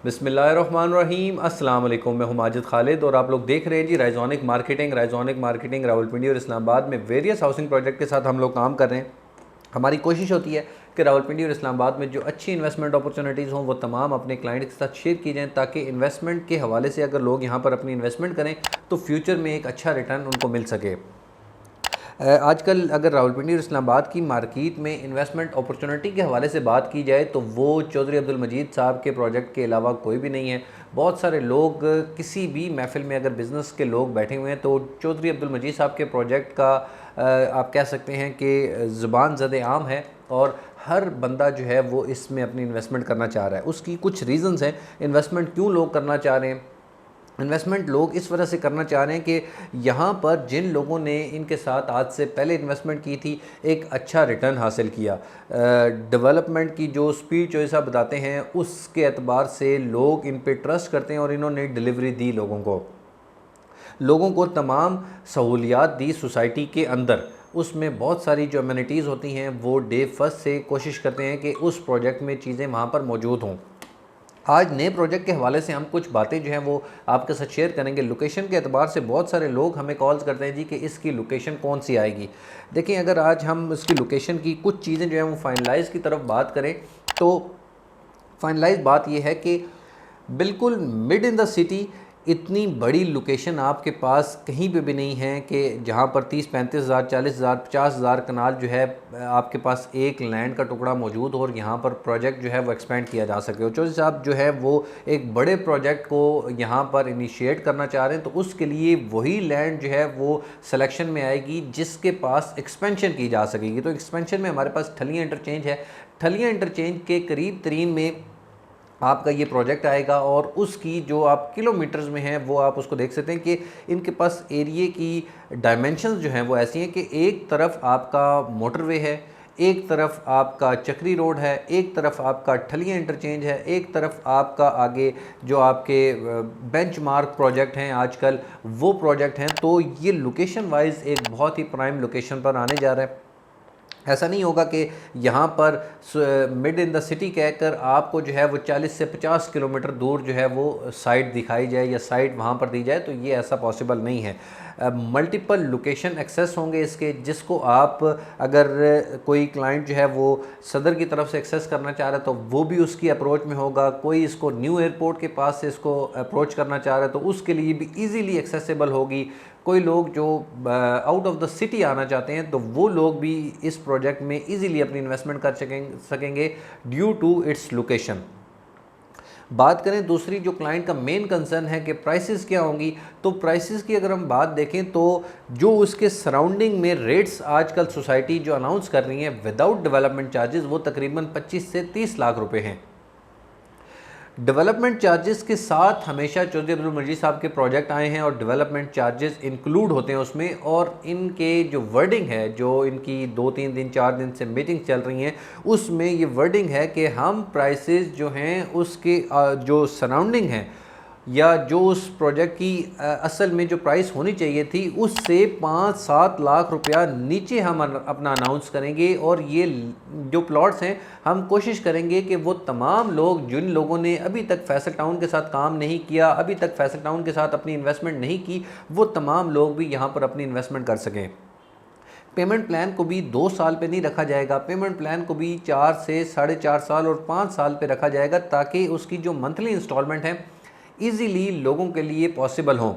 बिस्मिल्लाहिर्रहमानिर्रहीम। अस्सलाम वालेकुम। मैं हूं माजिद खालिद और आप लोग देख रहे हैं जी राइजोनिक मार्केटिंग रावलपिंडी और इस्लामाबाद में वेरियस हाउसिंग प्रोजेक्ट के साथ हम लोग काम कर रहे हैं। हमारी कोशिश होती है कि रावलपिंडी और इस्लामाबाद में जो अच्छी इन्वेस्टमेंट अपॉर्चुनिटीज़ हों वो तमाम अपने क्लाइंट के साथ शेयर की जाएँ, ताकि इन्वेस्टमेंट के हवाले से अगर लोग यहाँ पर अपनी इन्वेस्टमेंट करें तो फ्यूचर में एक अच्छा रिटर्न उनको मिल सके। आजकल अगर रावलपिंडी और इस्लामाबाद की मार्केट में इन्वेस्टमेंट अपॉर्चुनिटी के हवाले से बात की जाए तो वो चौधरी अब्दुल मजीद साहब के प्रोजेक्ट के अलावा कोई भी नहीं है। बहुत सारे लोग किसी भी महफिल में अगर बिज़नेस के लोग बैठे हुए हैं तो चौधरी अब्दुल मजीद साहब के प्रोजेक्ट का आप कह सकते हैं कि ज़ुबान ज़द आम है और हर बंदा जो है वो इसमें अपनी इन्वेस्टमेंट करना चाह रहा है। उसकी कुछ रीज़न्स हैं इन्वेस्टमेंट क्यों लोग करना चाह रहे हैं। इन्वेस्टमेंट लोग इस वजह से करना चाह रहे हैं कि यहाँ पर जिन लोगों ने इनके साथ आज से पहले इन्वेस्टमेंट की थी एक अच्छा रिटर्न हासिल किया। डेवलपमेंट की जो स्पीड जो ऐसा बताते हैं उसके एतबार से लोग इन पे ट्रस्ट करते हैं और इन्होंने डिलीवरी दी लोगों को तमाम सहूलियात दी सोसाइटी के अंदर। उसमें बहुत सारी जो अम्यूनिटीज़ होती हैं वो डे फर्स्ट से कोशिश करते हैं कि उस प्रोजेक्ट में चीज़ें वहाँ पर मौजूद हों। आज नए प्रोजेक्ट के हवाले से हम कुछ बातें जो हैं वो आपके साथ शेयर करेंगे। लोकेशन के एतबार से बहुत सारे लोग हमें कॉल्स करते हैं जी कि इसकी लोकेशन कौन सी आएगी। देखिए, अगर आज हम इसकी लोकेशन की कुछ चीज़ें जो हैं वो फाइनलाइज की तरफ बात करें तो फाइनलाइज बात यह है कि बिल्कुल मिड इन द सिटी इतनी बड़ी लोकेशन आपके पास कहीं पे भी नहीं है कि जहाँ पर 30-35 हज़ार 40 हज़ार 50 हज़ार कनाल जो है आपके पास एक लैंड का टुकड़ा मौजूद हो और यहाँ पर प्रोजेक्ट जो है वो एक्सपेंड किया जा सके। और चौधरी साहब जो है वो एक बड़े प्रोजेक्ट को यहाँ पर इनिशिएट करना चाह रहे हैं, तो उसके लिए वही लैंड जो है वो सिलेक्शन में आएगी जिसके पास एक्सपेंशन की जा सकेगी। तो एक्सपेंशन में हमारे पास ठलियाँ इंटरचेंज है। ठलियाँ इंटरचेंज के करीब तरीन में आपका ये प्रोजेक्ट आएगा और उसकी जो आप किलोमीटर्स में हैं वो आप उसको देख सकते हैं कि इनके पास एरिए की डायमेंशंस जो हैं वो ऐसी हैं कि एक तरफ आपका मोटरवे है, एक तरफ आपका चक्री रोड है, एक तरफ आपका ठलिया इंटरचेंज है, एक तरफ आपका आगे जो आपके बेंचमार्क प्रोजेक्ट हैं आजकल वो प्रोजेक्ट हैं। तो ये लोकेशन वाइज एक बहुत ही प्राइम लोकेशन पर आने जा रहा है। ऐसा नहीं होगा कि यहाँ पर मिड इन द सिटी कहकर आपको जो है वो 40 से 50 किलोमीटर दूर जो है वो साइट दिखाई जाए या साइट वहाँ पर दी जाए, तो ये ऐसा पॉसिबल नहीं है। मल्टीपल लोकेशन एक्सेस होंगे इसके, जिसको आप अगर कोई क्लाइंट जो है वो सदर की तरफ से एक्सेस करना चाह रहा है तो वो भी उसकी अप्रोच में होगा। कोई इसको न्यू एयरपोर्ट के पास से इसको अप्रोच करना चाह रहा है तो उसके लिए भी ईज़िली एक्सेसिबल होगी। कोई लोग जो आउट ऑफ द सिटी आना चाहते हैं तो वो लोग भी इस प्रोजेक्ट में इजीली अपनी इन्वेस्टमेंट कर सकेंगे ड्यू टू इट्स लोकेशन। बात करें दूसरी जो क्लाइंट का मेन कंसर्न है कि प्राइसेस क्या होंगी, तो प्राइसेस की अगर हम बात देखें तो जो उसके सराउंडिंग में रेट्स आजकल सोसाइटी जो अनाउंस कर रही हैं विदाउट डेवलपमेंट चार्जेस वो तकरीबन 25 से 30 लाख रुपए हैं। डेवलपमेंट चार्जेस के साथ हमेशा चौधरी अब्दुल मजीद साहब के प्रोजेक्ट आए हैं और डेवलपमेंट चार्जेस इंक्लूड होते हैं उसमें। और इनके जो वर्डिंग है, जो इनकी 2-3 दिन 4 दिन से मीटिंग चल रही हैं, उसमें ये वर्डिंग है कि हम प्राइसेस जो हैं उसके जो सराउंडिंग हैं या जो उस प्रोजेक्ट की असल में जो प्राइस होनी चाहिए थी उससे 5-7 लाख रुपया नीचे हम अपना अनाउंस करेंगे। और ये जो प्लॉट्स हैं हम कोशिश करेंगे कि वो तमाम लोग जिन लोगों ने अभी तक फैसल टाउन के साथ काम नहीं किया, अभी तक फैसल टाउन के साथ अपनी इन्वेस्टमेंट नहीं की, वो तमाम लोग भी यहाँ पर अपनी इन्वेस्टमेंट कर सकें। पेमेंट प्लान को भी 2 साल पे नहीं रखा जाएगा, पेमेंट प्लान को भी 4 से 4.5 साल और 5 साल पे रखा जाएगा, ताकि उसकी जो मंथली इंस्टॉलमेंट है ईज़िली लोगों के लिए पॉसिबल हों।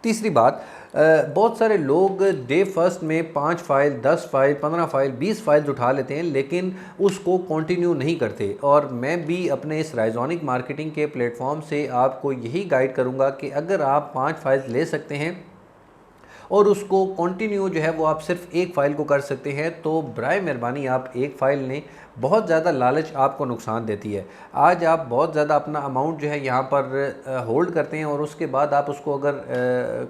तीसरी बात, बहुत सारे लोग डे फर्स्ट में 5 फाइल 10 फाइल 15 फाइल 20 फाइल्स उठा लेते हैं लेकिन उसको कंटिन्यू नहीं करते। और मैं भी अपने इस राइजोनिक मार्केटिंग के प्लेटफॉर्म से आपको यही गाइड करूंगा कि अगर आप 5 फाइल्स ले सकते हैं और उसको कंटिन्यू जो है वो आप सिर्फ एक फ़ाइल को कर सकते हैं तो बराए मेहरबानी आप एक फ़ाइल लें। बहुत ज़्यादा लालच आपको नुकसान देती है। आज आप बहुत ज़्यादा अपना अमाउंट जो है यहाँ पर होल्ड करते हैं और उसके बाद आप उसको अगर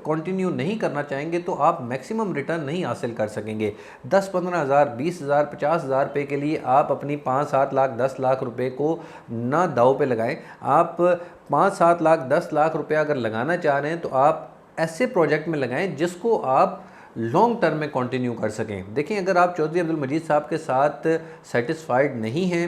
कंटिन्यू नहीं करना चाहेंगे तो आप मैक्सिमम रिटर्न नहीं हासिल कर सकेंगे। 10-15 हज़ार 20 हज़ार 50 हज़ार रुपये के लिए आप अपनी 5-7 लाख 10 लाख रुपए को ना दाव पे लगाएं। आप 5-7 लाख 10 लाख रुपया अगर लगाना चाह रहे हैं तो आप ऐसे प्रोजेक्ट में लगाएं जिसको आप लॉन्ग टर्म में कंटिन्यू कर सकें। देखिए, अगर आप चौधरी अब्दुल मजीद साहब के साथ सेटिस्फाइड नहीं हैं,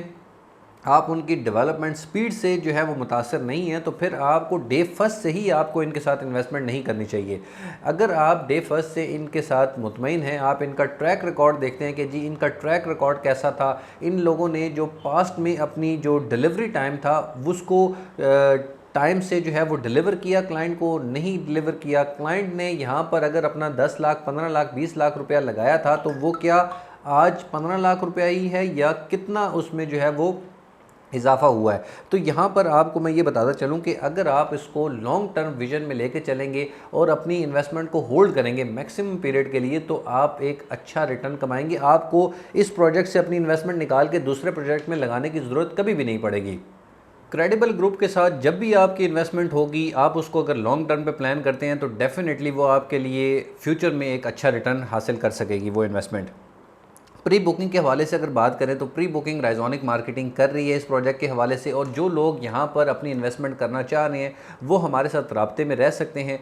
आप उनकी डेवलपमेंट स्पीड से जो है वो मुतासर नहीं है, तो फिर आपको डे फर्स्ट से ही आपको इनके साथ इन्वेस्टमेंट नहीं करनी चाहिए। अगर आप डे फर्स्ट से इनके साथ मुतमईन हैं, आप इनका ट्रैक रिकॉर्ड देखते हैं कि जी इनका ट्रैक रिकॉर्ड कैसा था, इन लोगों ने जो पास्ट में अपनी जो डिलीवरी टाइम था उसको टाइम से जो है वो डिलीवर किया, क्लाइंट को नहीं डिलीवर किया, क्लाइंट ने यहाँ पर अगर अपना 10 लाख 15 लाख 20 लाख रुपया लगाया था तो वो क्या आज 15 लाख रुपया ही है या कितना उसमें जो है वो इजाफा हुआ है। तो यहाँ पर आपको मैं ये बताता चलूँ कि अगर आप इसको लॉन्ग टर्म विजन में लेके चलेंगे और अपनी इन्वेस्टमेंट को होल्ड करेंगे मैक्सिमम पीरियड के लिए, तो आप एक अच्छा रिटर्न कमाएंगे। आपको इस प्रोजेक्ट से अपनी इन्वेस्टमेंट निकाल के दूसरे प्रोजेक्ट में लगाने की ज़रूरत कभी भी नहीं पड़ेगी। क्रेडिबल ग्रुप के साथ जब भी आपकी इन्वेस्टमेंट होगी, आप उसको अगर लॉन्ग टर्म पे प्लान करते हैं तो डेफिनेटली वो आपके लिए फ्यूचर में एक अच्छा रिटर्न हासिल कर सकेगी वो इन्वेस्टमेंट। प्री बुकिंग के हवाले से अगर बात करें तो प्री बुकिंग राइजोनिक मार्केटिंग कर रही है इस प्रोजेक्ट के हवाले से, और जो लोग यहाँ पर अपनी इन्वेस्टमेंट करना चाह रहे हैं वो हमारे साथ राब्ते में रह सकते हैं।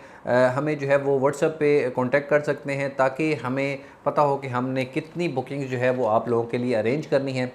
हमें जो है वो व्हाट्सएप पे कांटेक्ट कर सकते हैं ताकि हमें पता हो कि हमने कितनी बुकिंग जो है वो आप लोगों के लिए अरेंज करनी है,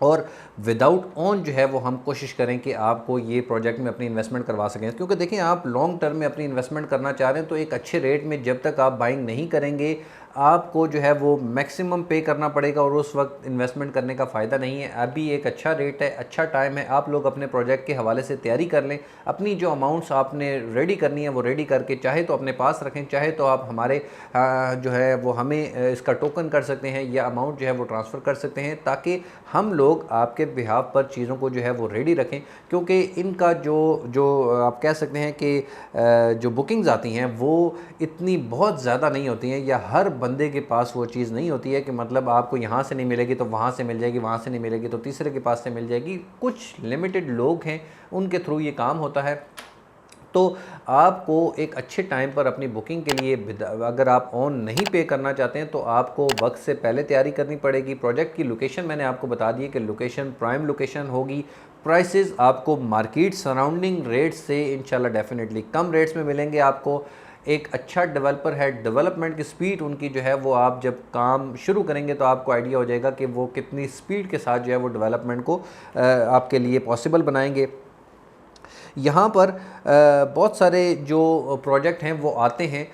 और विदाउट ऑन जो है वो हम कोशिश करें कि आपको ये प्रोजेक्ट में अपनी इन्वेस्टमेंट करवा सकें। क्योंकि देखिए आप लॉन्ग टर्म में अपनी इन्वेस्टमेंट करना चाह रहे हैं तो एक अच्छे रेट में जब तक आप बाइंग नहीं करेंगे आपको जो है वो मैक्सिमम पे करना पड़ेगा, और उस वक्त इन्वेस्टमेंट करने का फ़ायदा नहीं है। अभी एक अच्छा रेट है, अच्छा टाइम है, आप लोग अपने प्रोजेक्ट के हवाले से तैयारी कर लें। अपनी जो अमाउंट्स आपने रेडी करनी है वो रेडी करके चाहे तो अपने पास रखें, चाहे तो आप हमारे जो है वो हमें इसका टोकन कर सकते हैं या अमाउंट जो है वो ट्रांसफ़र कर सकते हैं, ताकि हम लोग आपके बिहाफ पर चीज़ों को जो है वो रेडी रखें। क्योंकि इनका जो जो आप कह सकते हैं कि जो बुकिंग्स आती हैं वो इतनी बहुत ज़्यादा नहीं होती हैं, या हर बंदे के पास वो चीज़ नहीं होती है कि मतलब आपको यहाँ से नहीं मिलेगी तो वहाँ से मिल जाएगी, वहाँ से नहीं मिलेगी तो तीसरे के पास से मिल जाएगी। कुछ लिमिटेड लोग हैं उनके थ्रू ये काम होता है। तो आपको एक अच्छे टाइम पर अपनी बुकिंग के लिए अगर आप ऑन नहीं पे करना चाहते हैं तो आपको वक्त से पहले तैयारी करनी पड़ेगी। प्रोजेक्ट की लोकेशन मैंने आपको बता दी है कि लोकेशन प्राइम लोकेशन होगी। प्राइसेस आपको मार्केट सराउंडिंग रेट्स से इंशाल्लाह डेफिनेटली कम रेट्स में मिलेंगे। आपको एक अच्छा डेवलपर है, डेवलपमेंट की स्पीड उनकी जो है वो आप जब काम शुरू करेंगे तो आपको आइडिया हो जाएगा कि वो कितनी स्पीड के साथ जो है वो डेवलपमेंट को आपके लिए पॉसिबल बनाएंगे। यहाँ पर बहुत सारे जो प्रोजेक्ट हैं वो आते हैं,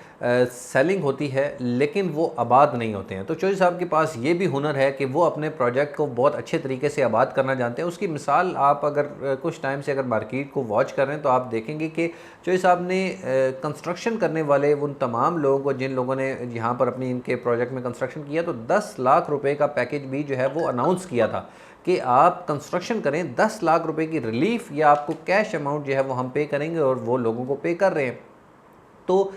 सेलिंग होती है, लेकिन वो आबाद नहीं होते हैं। तो चौधरी साहब के पास ये भी हुनर है कि वो अपने प्रोजेक्ट को बहुत अच्छे तरीके से आबाद करना जानते हैं। उसकी मिसाल आप अगर कुछ टाइम से अगर मार्केट को वॉच कर रहे हैं तो आप देखेंगे कि चौधरी साहब ने कंस्ट्रक्शन करने वाले उन तमाम लोगों को, जिन लोगों ने यहाँ पर अपनी इनके प्रोजेक्ट में कंस्ट्रक्शन किया, तो 10 लाख रुपये का पैकेज भी जो है वो अनाउंस किया था कि आप कंस्ट्रक्शन करें, 10 लाख रुपए की रिलीफ या आपको कैश अमाउंट जो है वो हम पे करेंगे, और वो लोगों को पे कर रहे हैं। तो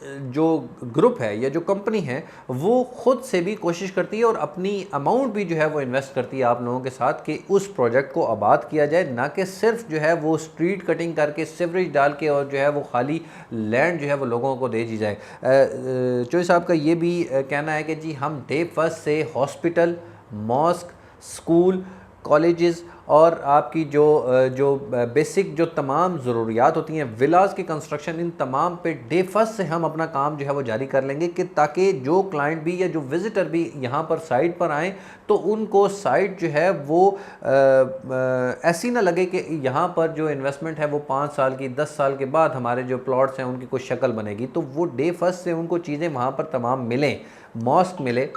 जो ग्रुप है या जो कंपनी है वो ख़ुद से भी कोशिश करती है और अपनी अमाउंट भी जो है वो इन्वेस्ट करती है आप लोगों के साथ कि उस प्रोजेक्ट को आबाद किया जाए, ना कि सिर्फ जो है वो स्ट्रीट कटिंग करके सिवरेज डाल के और जो है वो खाली लैंड जो है वो लोगों को दे दी जाए। चौधरी साहब का ये भी कहना है कि जी हम डे फर्स्ट से हॉस्पिटल, मॉस्क, स्कूल, कॉलेजेस और आपकी जो बेसिक जो तमाम ज़रूरियात होती हैं, विलास की कंस्ट्रक्शन, इन तमाम पे डे फर्स्ट से हम अपना काम जो है वो जारी कर लेंगे कि ताकि जो क्लाइंट भी या जो विज़िटर भी यहाँ पर साइट पर आएँ तो उनको साइट जो है वो ऐसी ना लगे कि यहाँ पर जो इन्वेस्टमेंट है वो 5 साल की 10 साल के बाद हमारे जो प्लॉट्स हैं उनकी कुछ शक्ल बनेगी। तो वो डे फर्स्ट से उनको चीज़ें वहाँ पर तमाम मिलें, मॉस्क मिले,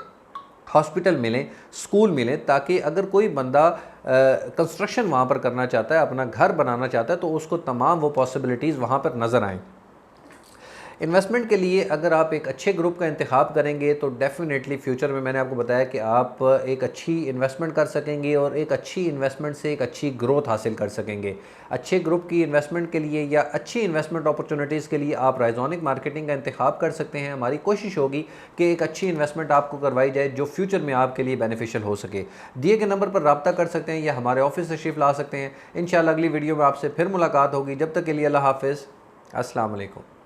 हॉस्पिटल मिलें, स्कूल मिलें, ताकि अगर कोई बंदा कंस्ट्रक्शन वहाँ पर करना चाहता है, अपना घर बनाना चाहता है, तो उसको तमाम वो पॉसिबिलिटीज़ वहाँ पर नज़र आएँ। इन्वेस्टमेंट के लिए अगर आप एक अच्छे ग्रुप का इंतखाब करेंगे तो डेफिनेटली फ्यूचर में मैंने आपको बताया कि आप एक अच्छी इन्वेस्टमेंट कर सकेंगे और एक अच्छी इन्वेस्टमेंट से एक अच्छी ग्रोथ हासिल कर सकेंगे। अच्छे ग्रुप की इन्वेस्टमेंट के लिए या अच्छी इन्वेस्टमेंट अपॉर्चुनिटीज़ के लिए आप राइजोनिक मार्केटिंग का इंतखाब कर सकते हैं। हमारी कोशिश होगी कि एक अच्छी इन्वेस्टमेंट आपको करवाई जाए जो फ्यूचर में आपके लिए बेनिफिशियल हो सके। दिए गए नंबर पर रब्ता कर सकते हैं या हमारे ऑफिस से तशरीफ़ ला सकते हैं। इंशाअल्लाह अगली वीडियो में आपसे फिर मुलाकात होगी। जब तक के लिए अल्लाह हाफ़िज़, अस्सलाम वालेकुम।